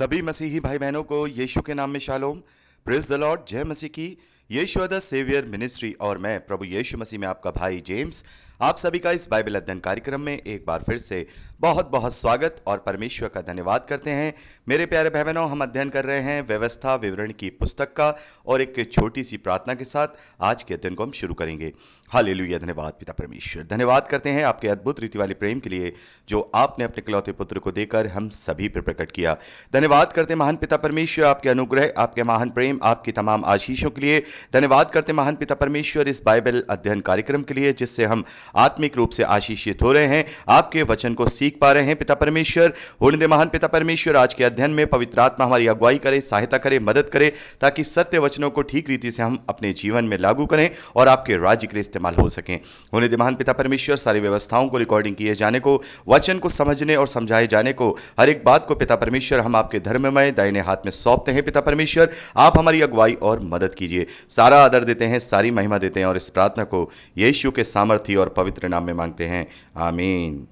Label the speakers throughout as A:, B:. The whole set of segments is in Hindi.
A: सभी मसीही भाई बहनों को यीशु के नाम में शालोम। Praise the Lord. जय मसीह की। यीशु द सेवियर मिनिस्ट्री और मैं प्रभु यीशु मसीह में आपका भाई जेम्स आप सभी का इस बाइबल अध्ययन कार्यक्रम में एक बार फिर से बहुत बहुत स्वागत और परमेश्वर का धन्यवाद करते हैं। मेरे प्यारे भाई बहनों, हम अध्ययन कर रहे हैं व्यवस्था विवरण की पुस्तक का और एक छोटी सी प्रार्थना के साथ आज के अध्ययन को हम शुरू करेंगे। हालेलुया। धन्यवाद पिता परमेश्वर, धन्यवाद करते हैं आपके अद्भुत रीति वाले प्रेम के लिए जो आपने अपने इकलौते पुत्र को देकर हम सभी पर प्रकट किया। धन्यवाद करते महान पिता परमेश्वर आपके अनुग्रह, आपके महान प्रेम, आपकी तमाम आशीषों के लिए। धन्यवाद करते महान पिता परमेश्वर इस बाइबल अध्ययन कार्यक्रम के लिए जिससे हम आत्मिक रूप से आशीषित हो रहे हैं, आपके वचन को सीख पा रहे हैं। पिता परमेश्वर होने दे महान पिता परमेश्वर, आज के अध्ययन में पवित्र आत्मा हमारी अगुवाई करे, सहायता करे, मदद करे ताकि सत्य वचनों को ठीक रीति से हम अपने जीवन में लागू करें और आपके राज्य के लिए इस्तेमाल हो सकें। होने दे महान पिता परमेश्वर सारी व्यवस्थाओं को रिकॉर्डिंग किए जाने को, वचन को समझने और समझाए जाने को, हर एक बात को पिता परमेश्वर हम आपके धर्ममय दाहिने हाथ में सौंपते हैं। पिता परमेश्वर आप हमारी अगुवाई और मदद कीजिए। सारा आदर देते हैं, सारी महिमा देते हैं और इस प्रार्थना को यीशु के सामर्थी और पवित्र नाम में मांगते हैं, आमीन।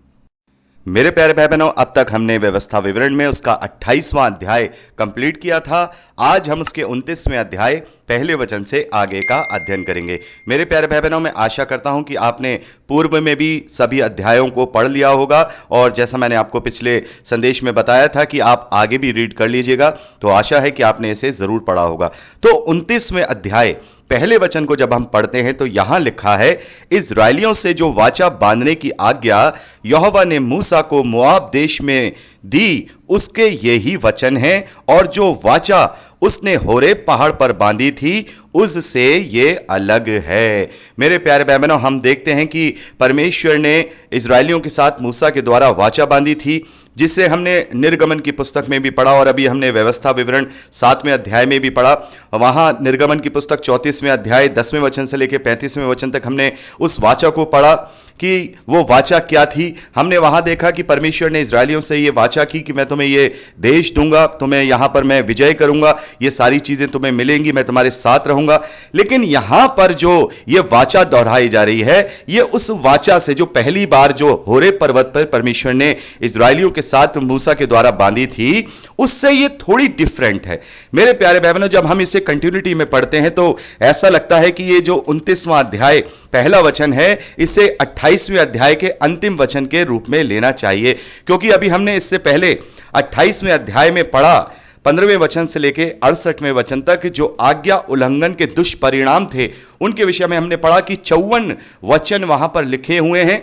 A: मेरे प्यारे भाई बहनों, अब तक हमने व्यवस्था विवरण में उसका 28वां अध्याय कंप्लीट किया था। आज हम उसके 29वें अध्याय पहले वचन से आगे का अध्ययन करेंगे। मेरे प्यारे भाई बहनों, मैं आशा करता हूं कि आपने पूर्व में भी सभी अध्यायों को पढ़ लिया होगा और जैसा मैंने आपको पिछले संदेश में बताया था कि आप आगे भी रीड कर लीजिएगा, तो आशा है कि आपने इसे जरूर पढ़ा होगा। तो 29वें अध्याय पहले वचन को जब हम पढ़ते हैं तो यहां लिखा है, इस्राएलियों से जो वाचा बांधने की आज्ञा यहोवा ने मूसा को मोआब देश में दी उसके यही वचन हैं, और जो वाचा उसने होरेब पहाड़ पर बांधी थी उससे ये अलग है। मेरे प्यारे भाई बहनों, हम देखते हैं कि परमेश्वर ने इस्राएलियों के साथ मूसा के द्वारा वाचा बांधी थी, जिसे हमने निर्गमन की पुस्तक में भी पढ़ा और अभी हमने व्यवस्था विवरण 7वें अध्याय में भी पढ़ा। वहां निर्गमन की पुस्तक 34वें अध्याय 10वें वचन से लेकर 35वें वचन तक हमने उस वाचा को पढ़ा कि वो वाचा क्या थी। हमने वहां देखा कि परमेश्वर ने इस्राएलियों से ये वाचा की कि मैं तुम्हें ये देश दूंगा, तुम्हें यहां पर मैं विजय करूंगा, ये सारी चीजें तुम्हें मिलेंगी, मैं तुम्हारे साथ रहूंगा। लेकिन यहां पर जो ये वाचा दोहराई जा रही है, ये उस वाचा से जो पहली बार जो होरेब पर्वत पर परमेश्वर ने इस्राएलियों के साथ मूसा के द्वारा बांधी थी, उससे ये थोड़ी डिफरेंट है। मेरे प्यारे भाई बहनों, जब हम इसे कंटिन्यूटी में पढ़ते हैं तो ऐसा लगता है कि ये जो 29वां अध्याय पहला वचन है, इसे 28वें अध्याय के अंतिम वचन के रूप में लेना चाहिए, क्योंकि अभी हमने इससे पहले 28वें अध्याय में पढ़ा 15वें वचन से लेकर 68वें वचन तक जो आज्ञा उल्लंघन के दुष्परिणाम थे उनके विषय में हमने पढ़ा कि 54 वचन वहां पर लिखे हुए हैं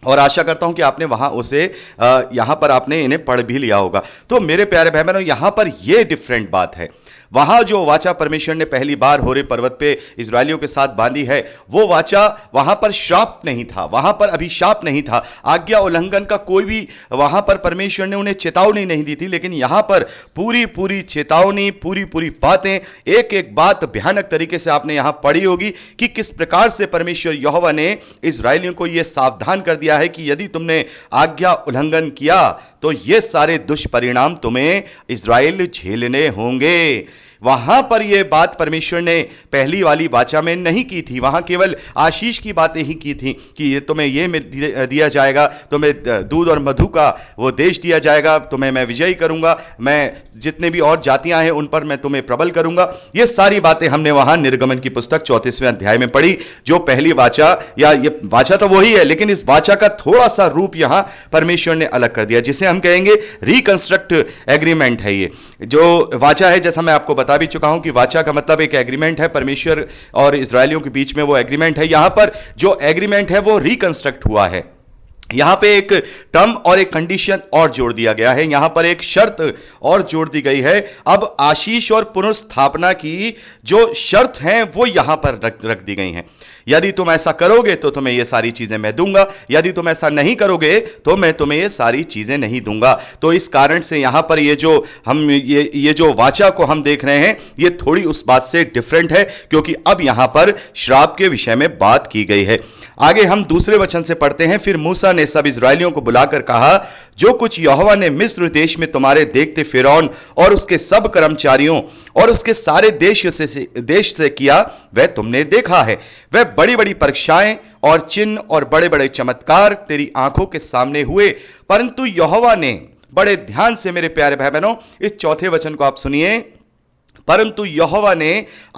A: और आशा करता हूं कि आपने वहां उसे यहां पर आपने इन्हें पढ़ भी लिया होगा। तो मेरे प्यारे भाई बहनों, यहां पर यह डिफरेंट बात है। वहां जो वाचा परमेश्वर ने पहली बार होरेब पर्वत पे इस्राएलियों के साथ बांधी है, वो वाचा वहां पर श्राप नहीं था, वहां पर अभिशाप नहीं था, आज्ञा उल्लंघन का कोई भी वहां पर परमेश्वर ने उन्हें चेतावनी नहीं दी थी। लेकिन यहां पर पूरी पूरी चेतावनी, पूरी पूरी बातें, एक एक बात भयानक तरीके से आपने यहां पढ़ी होगी कि किस प्रकार से परमेश्वर यहोवा ने इस्राएलियों को यह सावधान कर दिया है कि यदि तुमने आज्ञा उल्लंघन किया तो ये सारे दुष्परिणाम तुम्हें इस्राएल झेलने होंगे। वहां पर यह बात परमेश्वर ने पहली वाली वाचा में नहीं की थी, वहां केवल आशीष की बातें ही की थी कि तुम्हें यह दिया जाएगा, तुम्हें दूध और मधु का वो देश दिया जाएगा, तुम्हें मैं विजयी करूंगा, मैं जितने भी और जातियां हैं उन पर मैं तुम्हें प्रबल करूंगा। ये सारी बातें हमने वहां निर्गमन की पुस्तक 34वें अध्याय में पढ़ी। जो पहली वाचा, या ये वाचा तो वही है लेकिन इस वाचा का थोड़ा सा रूप यहां परमेश्वर ने अलग कर दिया, जिसे हम कहेंगे रिकंस्ट्रक्ट एग्रीमेंट है। ये जो वाचा है, जैसा मैं आपको बता भी चुका हूं कि वाचा का मतलब एक एग्रीमेंट है, परमेश्वर और इस्राएलियों के बीच में वो एग्रीमेंट है। यहां पर जो एग्रीमेंट है वो रिकंस्ट्रक्ट हुआ है। यहां पे एक टर्म और एक कंडीशन और जोड़ दिया गया है, यहां पर एक शर्त और जोड़ दी गई है। अब आशीष और पुनर्स्थापना की जो शर्त हैं वो यहां पर रख दी गई हैं। यदि तुम ऐसा करोगे तो तुम्हें ये सारी चीजें मैं दूंगा, यदि तुम ऐसा नहीं करोगे तो मैं तुम्हें ये सारी चीजें नहीं दूंगा। तो इस कारण से यहां पर ये जो वाचा को हम देख रहे हैं, ये थोड़ी उस बात से डिफरेंट है, क्योंकि अब यहां पर श्राप के विषय में बात की गई है। आगे हम दूसरे वचन से पढ़ते हैं, फिर मूसा ने सब इस्राएलियों को बुलाकर कहा, जो कुछ यहोवा ने मिस्र देश में तुम्हारे देखते फिरौन और उसके सब कर्मचारियों और उसके सारे देश से किया, वह तुमने देखा है। वह बड़ी बड़ी परीक्षाएं और चिन्ह और बड़े बड़े चमत्कार तेरी आंखों के सामने हुए, परंतु यहोवा ने बड़े ध्यान से मेरे प्यारे भाई बहनों इस चौथे वचन को आप सुनिए। परंतु यहोवा ने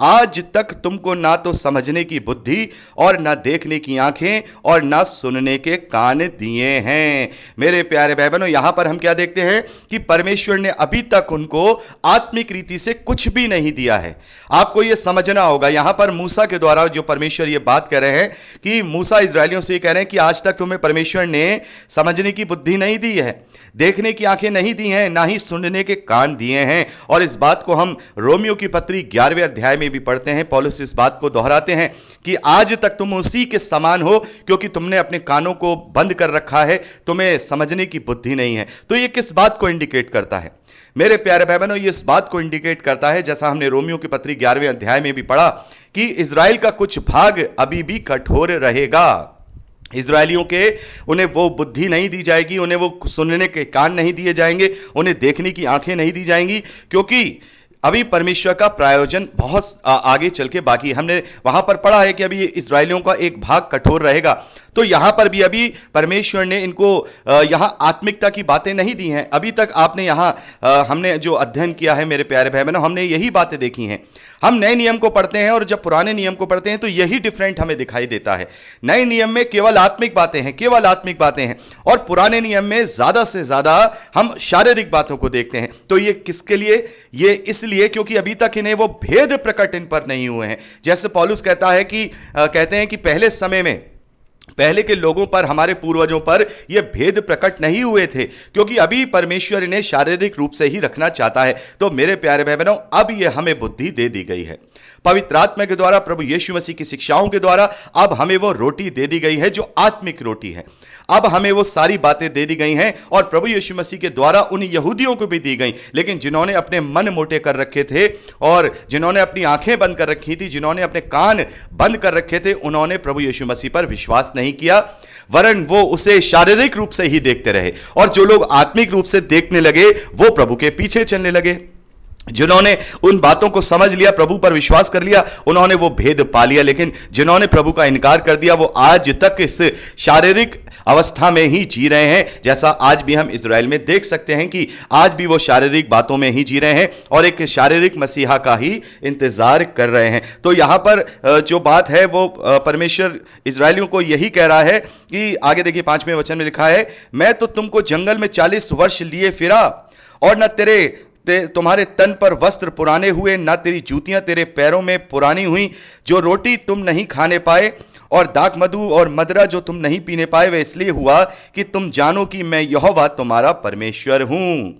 A: आज तक तुमको ना तो समझने की बुद्धि और ना देखने की आंखें और ना सुनने के कान दिए हैं। मेरे प्यारे भाई बहनों, यहां पर हम क्या देखते हैं कि परमेश्वर ने अभी तक उनको आत्मिक रीति से कुछ भी नहीं दिया है। आपको यह समझना होगा, यहां पर मूसा के द्वारा जो परमेश्वर ये बात कह रहे हैं कि मूसा इजरायलियों से कह रहे हैं कि आज तक तुम्हें परमेश्वर ने समझने की बुद्धि नहीं दी है, देखने की आंखें नहीं दी हैं, ना ही सुनने के कान दिए हैं। और इस बात को हम रोमियो की पत्री 11वें अध्याय में भी पढ़ते हैं। पौलुस इस बात को दोहराते हैं कि आज तक तुम उसी के समान हो, क्योंकि तुमने अपने कानों को बंद कर रखा है, तुम्हें समझने की बुद्धि नहीं है। तो यह किस बात को इंडिकेट करता है मेरे प्यारे भाई बहनों? ये इस बात को इंडिकेट करता है, जैसा हमने रोमियो की पत्री 11वें अध्याय में भी पढ़ा, कि इजराइल का कुछ भाग अभी भी कठोर रहेगा। इजरायलियों के उन्हें वो बुद्धि नहीं दी जाएगी, उन्हें वो सुनने के कान नहीं दिए जाएंगे, उन्हें देखने की आंखें नहीं दी जाएंगी, क्योंकि अभी परमेश्वर का प्रायोजन बहुत आगे चल के बाकी। हमने वहां पर पढ़ा है कि अभी इजरायलियों का एक भाग कठोर रहेगा। तो यहां पर भी अभी परमेश्वर ने इनको यहां आत्मिकता की बातें नहीं दी हैं। अभी तक आपने यहां हमने जो अध्ययन किया है मेरे प्यारे भाई बहनों, हमने यही बातें देखी हैं। हम नए नियम को पढ़ते हैं और जब पुराने नियम को पढ़ते हैं तो यही डिफरेंट हमें दिखाई देता है। नए नियम में केवल आत्मिक बातें हैं, केवल आत्मिक बातें हैं, और पुराने नियम में ज्यादा से ज्यादा हम शारीरिक बातों को देखते हैं। तो ये किसके लिए? ये इसलिए क्योंकि अभी तक इन्हें वो भेद प्रकट इन पर नहीं हुए हैं। जैसे पौलुस कहता है कि कहते हैं कि पहले समय में, पहले के लोगों पर, हमारे पूर्वजों पर यह भेद प्रकट नहीं हुए थे, क्योंकि अभी परमेश्वर इन्हें शारीरिक रूप से ही रखना चाहता है। तो मेरे प्यारे भाई बहनों, अब यह हमें बुद्धि दे दी गई है पवित्र आत्मा के द्वारा, प्रभु यीशु मसीह की शिक्षाओं के द्वारा। अब हमें वो रोटी दे दी गई है जो आत्मिक रोटी है। अब हमें वो सारी बातें दे दी गई हैं, और प्रभु यीशु मसीह के द्वारा उन यहूदियों को भी दी गई, लेकिन जिन्होंने अपने मन मोटे कर रखे थे और जिन्होंने अपनी आंखें बंद कर रखी थी, जिन्होंने अपने कान बंद कर रखे थे, उन्होंने प्रभु यीशु मसीह पर विश्वास नहीं किया, वरन वो उसे शारीरिक रूप से ही देखते रहे। और जो लोग आत्मिक रूप से देखने लगे वो प्रभु के पीछे चलने लगे। जिन्होंने उन बातों को समझ लिया, प्रभु पर विश्वास कर लिया, उन्होंने वो भेद पा लिया। लेकिन जिन्होंने प्रभु का इनकार कर दिया, वो आज तक इस शारीरिक अवस्था में ही जी रहे हैं। जैसा आज भी हम इजराइल में देख सकते हैं कि आज भी वो शारीरिक बातों में ही जी रहे हैं और एक शारीरिक मसीहा का ही इंतजार कर रहे हैं। तो यहां पर जो बात है वो परमेश्वर इजराइलियों को यही कह रहा है कि आगे देखिए 5वें वचन में लिखा है, मैं तो तुमको जंगल में 40 वर्ष लिए फिरा, और न तुम्हारे तन पर वस्त्र पुराने हुए, न तेरी जूतियां तेरे पैरों में पुरानी हुई। जो रोटी तुम नहीं खाने पाए और दाख मधु और मदरा जो तुम नहीं पीने पाए, वह इसलिए हुआ कि तुम जानो कि मैं यहोवा तुम्हारा परमेश्वर हूं।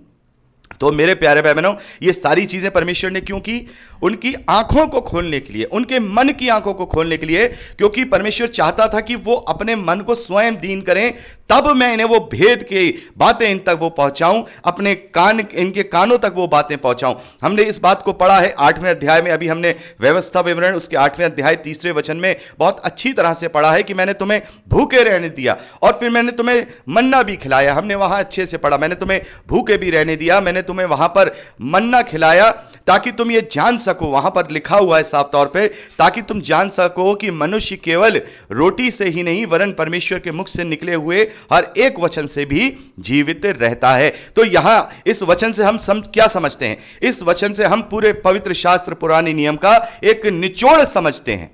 A: तो मेरे प्यारे भाई बहनों, ये सारी चीजें परमेश्वर ने क्यों की? उनकी आंखों को खोलने के लिए, उनके मन की आंखों को खोलने के लिए, क्योंकि परमेश्वर चाहता था कि वो अपने मन को स्वयं दीन करें। तब मैं इन्हें वो भेद की बातें इन तक वो पहुंचाऊं, अपने कान, इनके कानों तक वो बातें पहुंचाऊं। हमने इस बात को पढ़ा है 8वें अध्याय में, अभी हमने व्यवस्था विवरण उसके 8वें अध्याय 3रे वचन में बहुत अच्छी तरह से पढ़ा है कि मैंने तुम्हें भूखे रहने दिया और फिर मैंने तुम्हें मन्ना भी खिलाया। हमने वहां अच्छे से पढ़ा, मैंने तुम्हें भूखे भी रहने दिया, मैंने तुम्हें वहां पर मन्ना खिलाया ताकि तुम ये जान सको, वहां पर लिखा हुआ है साफ तौर पे, ताकि तुम जान सको कि मनुष्य केवल रोटी से ही नहीं वरन परमेश्वर के मुख से निकले हुए हर एक वचन से भी जीवित रहता है। तो यहां इस वचन से हम क्या समझते हैं? इस वचन से हम पूरे पवित्र शास्त्र पुराने नियम का एक निचोड़ समझते हैं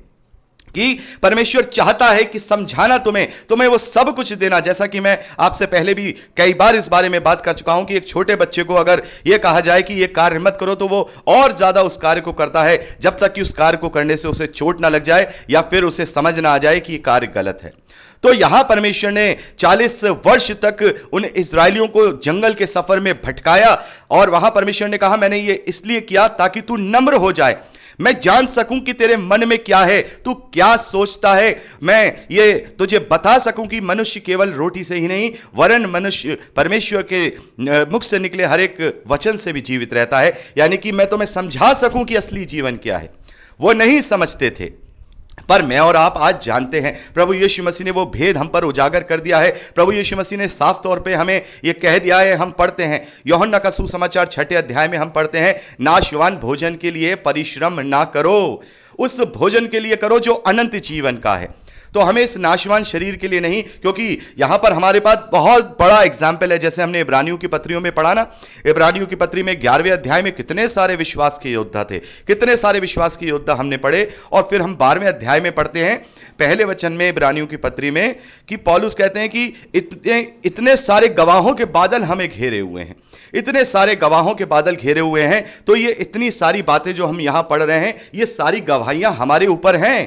A: कि परमेश्वर चाहता है कि समझाना तुम्हें वो सब कुछ देना। जैसा कि मैं आपसे पहले भी कई बार इस बारे में बात कर चुका हूं कि एक छोटे बच्चे को अगर यह कहा जाए कि यह कार्य मत करो, तो वो और ज्यादा उस कार्य को करता है जब तक कि उस कार्य को करने से उसे चोट ना लग जाए या फिर उसे समझ ना आ जाए कि यह कार्य गलत है। तो यहां परमेश्वर ने 40 वर्ष तक उन इस्राएलियों को जंगल के सफर में भटकाया, और वहां परमेश्वर ने कहा मैंने ये इसलिए किया ताकि तू नम्र हो जाए, मैं जान सकूं कि तेरे मन में क्या है, तू क्या सोचता है, मैं ये तुझे बता सकूं कि मनुष्य केवल रोटी से ही नहीं वरन मनुष्य परमेश्वर के मुख से निकले हर एक वचन से भी जीवित रहता है। यानी कि मैं तुम्हें समझा सकूं कि असली जीवन क्या है। वो नहीं समझते थे, पर मैं और आप आज जानते हैं। प्रभु यीशु मसीह ने वो भेद हम पर उजागर कर दिया है। प्रभु यीशु मसीह ने साफ तौर पे हमें ये कह दिया है। हम पढ़ते हैं यूहन्ना का सुसमाचार 6 अध्याय में हम पढ़ते हैं, नाशवान भोजन के लिए परिश्रम ना करो, उस भोजन के लिए करो जो अनंत जीवन का है। तो हमें इस नाशवान शरीर के लिए नहीं, क्योंकि यहां पर हमारे पास बहुत बड़ा एग्जाम्पल है। जैसे हमने इब्रानियों की पत्रियों में पढ़ा ना, इब्रानियों की पत्री में 11वें अध्याय में कितने सारे विश्वास के योद्धा थे, कितने सारे विश्वास के योद्धा हमने पढ़े। और फिर हम 12वें अध्याय में पढ़ते हैं पहले वचन में इब्रानियों की पत्री में कि पौलुस कहते हैं कि इतने सारे गवाहों के बादल हमें घेरे हुए हैं, इतने सारे गवाहों के बादल घेरे हुए हैं। तो ये इतनी सारी बातें जो हम यहां पढ़ रहे हैं, ये सारी गवाहियां हमारे ऊपर हैं,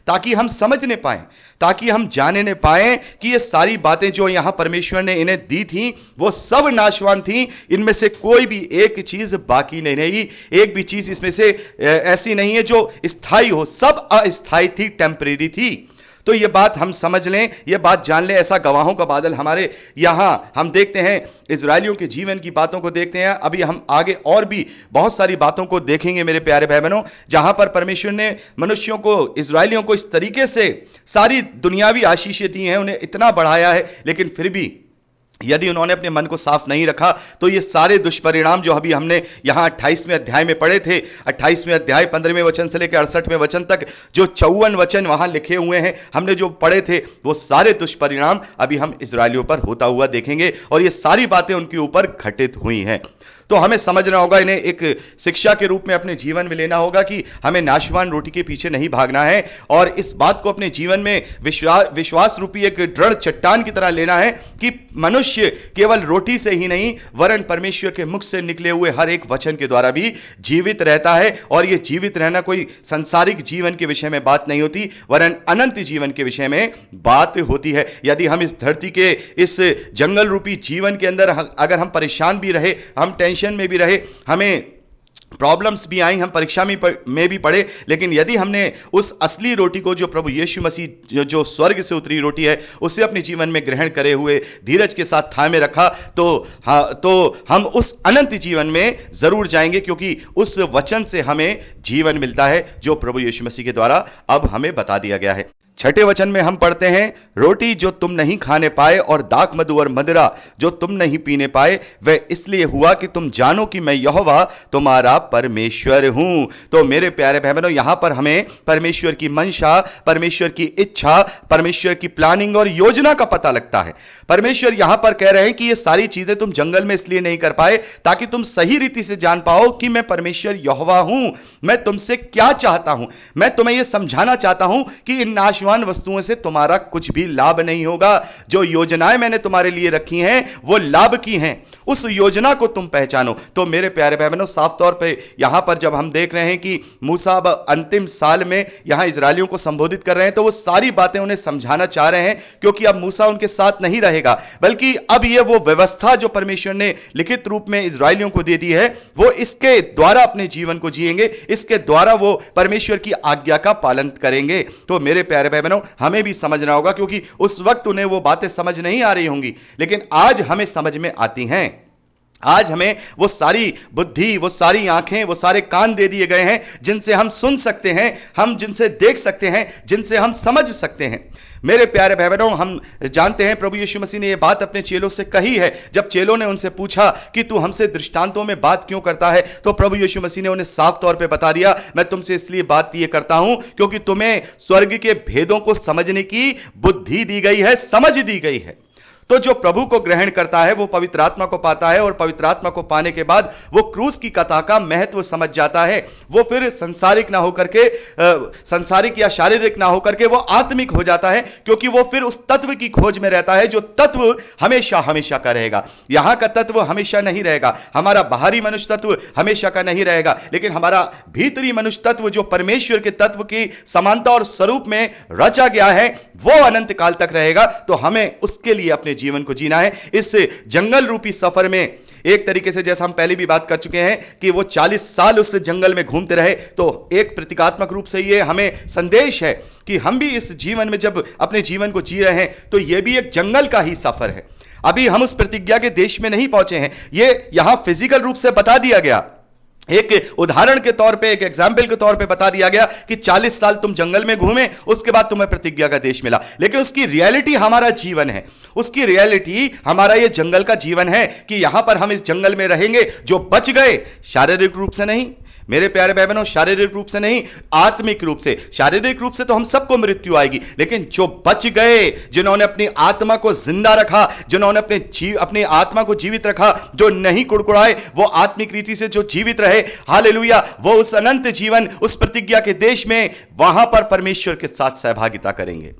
A: ताकि हम समझने पाएं, ताकि हम जानने पाएं कि ये सारी बातें जो यहां परमेश्वर ने इन्हें दी थी वो सब नाशवान थी। इनमें से कोई भी एक चीज बाकी नहीं रही, एक भी चीज इसमें से ऐसी नहीं है जो स्थायी हो, सब अस्थायी थी, टेम्परेरी थी। तो ये बात हम समझ लें, ये बात जान लें। ऐसा गवाहों का बादल हमारे यहां हम देखते हैं, इजरायलियों के जीवन की बातों को देखते हैं। अभी हम आगे और भी बहुत सारी बातों को देखेंगे मेरे प्यारे भाई बहनों, जहां पर परमेश्वर ने मनुष्यों को, इजरायलियों को इस तरीके से सारी दुनियावी आशीषें दी हैं, उन्हें इतना बढ़ाया है, लेकिन फिर भी यदि उन्होंने अपने मन को साफ नहीं रखा तो ये सारे दुष्परिणाम जो अभी हमने यहां 28वें अध्याय में पढ़े थे, 28वें अध्याय 15वें वचन से लेकर 68वें वचन तक जो 54 वचन वहां लिखे हुए हैं, हमने जो पढ़े थे, वो सारे दुष्परिणाम अभी हम इजरायलियों पर होता हुआ देखेंगे। और ये सारी बातें उनके ऊपर घटित हुई हैं। तो हमें समझना होगा, इन्हें एक शिक्षा के रूप में अपने जीवन में लेना होगा कि हमें नाशवान रोटी के पीछे नहीं भागना है, और इस बात को अपने जीवन में विश्वास रूपी एक दृढ़ चट्टान की तरह लेना है कि मनुष्य केवल रोटी से ही नहीं, वरन परमेश्वर के मुख से निकले हुए हर एक वचन के द्वारा भी जीवित रहता है। और यह जीवित रहना कोई संसारिक जीवन के विषय में बात नहीं होती, वरन अनंत जीवन के विषय में बात होती है। यदि हम इस धरती के इस जंगल रूपी जीवन के अंदर अगर हम परेशान भी रहे, हम टेंशन में भी रहे, हमें प्रॉब्लम्स भी आई, हम परीक्षा में भी पढ़े, लेकिन यदि हमने उस असली रोटी को, जो प्रभु यीशु मसीह जो स्वर्ग से उतरी रोटी है, उसे अपने जीवन में ग्रहण करे हुए धीरज के साथ थामे रखा, तो हम उस अनंत जीवन में जरूर जाएंगे, क्योंकि उस वचन से हमें जीवन मिलता है जो प्रभु यीशु मसीह के द्वारा अब हमें बता दिया गया है। 6ठे वचन में हम पढ़ते हैं, रोटी जो तुम नहीं खाने पाए और दाख मधु और मदिरा जो तुम नहीं पीने पाए, वह इसलिए हुआ कि तुम जानो कि मैं यहोवा तुम्हारा परमेश्वर हूं। तो मेरे प्यारे भाई बहनों, यहां पर हमें परमेश्वर की मंशा, परमेश्वर की इच्छा, परमेश्वर की प्लानिंग और योजना का पता लगता है। परमेश्वर यहां पर कह रहे हैं कि ये सारी चीजें तुम जंगल में इसलिए नहीं कर पाए ताकि तुम सही रीति से जान पाओ कि मैं परमेश्वर यहोवा हूं, मैं तुमसे क्या चाहता हूं। मैं तुम्हें यह समझाना चाहता हूं कि इन नाशवान वस्तुओं से तुम्हारा कुछ भी लाभ नहीं होगा। जो योजनाएं मैंने तुम्हारे लिए रखी हैं वो लाभ की हैं, उस योजना को तुम पहचानो। तो मेरे प्यारे भाई बहनों, साफ तौर पे यहां पर जब हम देख रहे हैं कि मूसा अब अंतिम साल में यहां इजरायलियों को संबोधित कर रहे हैं, तो वो सारी बातें उन्हें समझाना चाह रहे हैं, क्योंकि अब मूसा उनके साथ नहीं रहेगा, बल्कि अब ये वो व्यवस्था जो परमेश्वर ने लिखित रूप में इजरायलियों को दे दी है, वो इसके द्वारा अपने जीवन को जिएंगे, इसके द्वारा वो परमेश्वर की आज्ञा का पालन करेंगे। तो मेरे प्यारे भाई बहनों, हमें भी समझना होगा, क्योंकि उस वक्त उन्हें वो बातें समझ नहीं आ रही होंगी, लेकिन आज हमें समझ में आती हैं। आज हमें वो सारी बुद्धि, वो सारी आंखें, वो सारे कान दे दिए गए हैं जिनसे हम सुन सकते हैं, हम जिनसे देख सकते हैं, जिनसे हम समझ सकते हैं। मेरे प्यारे भाई बहनों, हम जानते हैं प्रभु यीशु मसीह ने यह बात अपने चेलों से कही है। जब चेलों ने उनसे पूछा कि तू हमसे दृष्टांतों में बात क्यों करता है, तो प्रभु यीशु मसीह ने उन्हें साफ तौर पे बता दिया, मैं तुमसे इसलिए बात ये करता हूं क्योंकि तुम्हें स्वर्ग के भेदों को समझने की बुद्धि दी गई है, समझ दी गई है। तो जो प्रभु को ग्रहण करता है वो पवित्र आत्मा को पाता है, और पवित्र आत्मा को पाने के बाद वो क्रूस की कथा का महत्व समझ जाता है। वो फिर संसारिक ना होकर के, संसारिक या शारीरिक ना होकर के वो आत्मिक हो जाता है, क्योंकि वो फिर उस तत्व की खोज में रहता है जो तत्व हमेशा हमेशा का रहेगा। यहां का तत्व हमेशा नहीं रहेगा, हमारा बाहरी मनुष्य तत्व हमेशा का नहीं रहेगा, लेकिन हमारा भीतरी मनुष्य तत्व जो परमेश्वर के तत्व की समानता और स्वरूप में रचा गया है, वो अनंत काल तक रहेगा। तो हमें उसके लिए अपने जीवन को जीना है। इस जंगल रूपी सफर में एक तरीके से, जैसा हम पहले भी बात कर चुके हैं कि वो 40 साल उस जंगल में घूमते रहे, तो एक प्रतीकात्मक रूप से ये हमें संदेश है कि हम भी इस जीवन में जब अपने जीवन को जी रहे हैं तो ये भी एक जंगल का ही सफर है। अभी हम उस प्रतिज्ञा के देश में नहीं पहुंचे हैं, ये यहां फिजिकल रूप से बता दिया गया, एक उदाहरण के तौर पे, एक एग्जाम्पल के तौर पे बता दिया गया कि 40 साल तुम जंगल में घूमे, उसके बाद तुम्हें प्रतिज्ञा का देश मिला। लेकिन उसकी रियलिटी हमारा जीवन है, उसकी रियलिटी हमारा ये जंगल का जीवन है कि यहां पर हम इस जंगल में रहेंगे। जो बच गए, शारीरिक रूप से नहीं, मेरे प्यारे भाई बहनों, शारीरिक रूप से नहीं, आत्मिक रूप से। शारीरिक रूप से तो हम सबको मृत्यु आएगी, लेकिन जो बच गए, जिन्होंने अपनी आत्मा को जिंदा रखा, जिन्होंने अपनी आत्मा को जीवित रखा, जो नहीं कुड़कुड़ाए, वो आत्मिक रीति से जो जीवित रहे, हालेलुया, वो उस अनंत जीवन, उस प्रतिज्ञा के देश में वहां पर परमेश्वर के साथ सहभागिता करेंगे।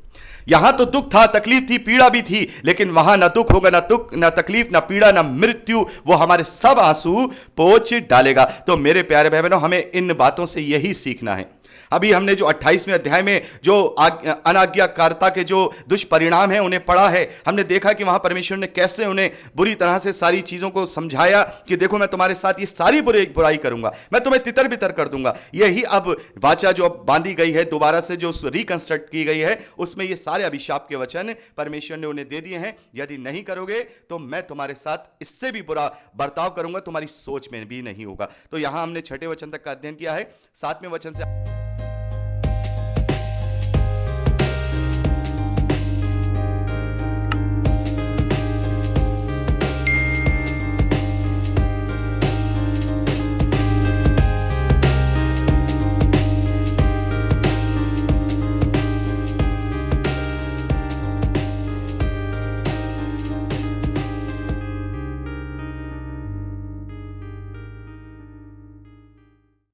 A: यहां तो दुख था, तकलीफ थी, पीड़ा भी थी, लेकिन वहां ना दुख होगा, ना दुख, ना तकलीफ, ना पीड़ा, ना मृत्यु। वो हमारे सब आंसू पोंछ डालेगा। तो मेरे प्यारे भाई बहनों, हमें इन बातों से यही सीखना है। अभी हमने जो 28वें अध्याय में जो अनाज्ञाकारिता के जो दुष्परिणाम हैं उन्हें पढ़ा है। हमने देखा कि वहां परमेश्वर ने कैसे उन्हें बुरी तरह से सारी चीजों को समझाया कि देखो, मैं तुम्हारे साथ ये सारी बुराई करूंगा, मैं तुम्हें तितर बितर कर दूंगा। यही अब वाचा जो अब बांधी गई है, दोबारा से जो रिकंस्ट्रक्ट की गई है, उसमें ये सारे अभिशाप के वचन परमेश्वर ने उन्हें दे दिए हैं। यदि नहीं करोगे तो मैं तुम्हारे साथ इससे भी बुरा बर्ताव करूंगा, तुम्हारी सोच में भी नहीं होगा। तो यहां हमने 6ठे वचन तक का अध्ययन किया है। 7वें वचन से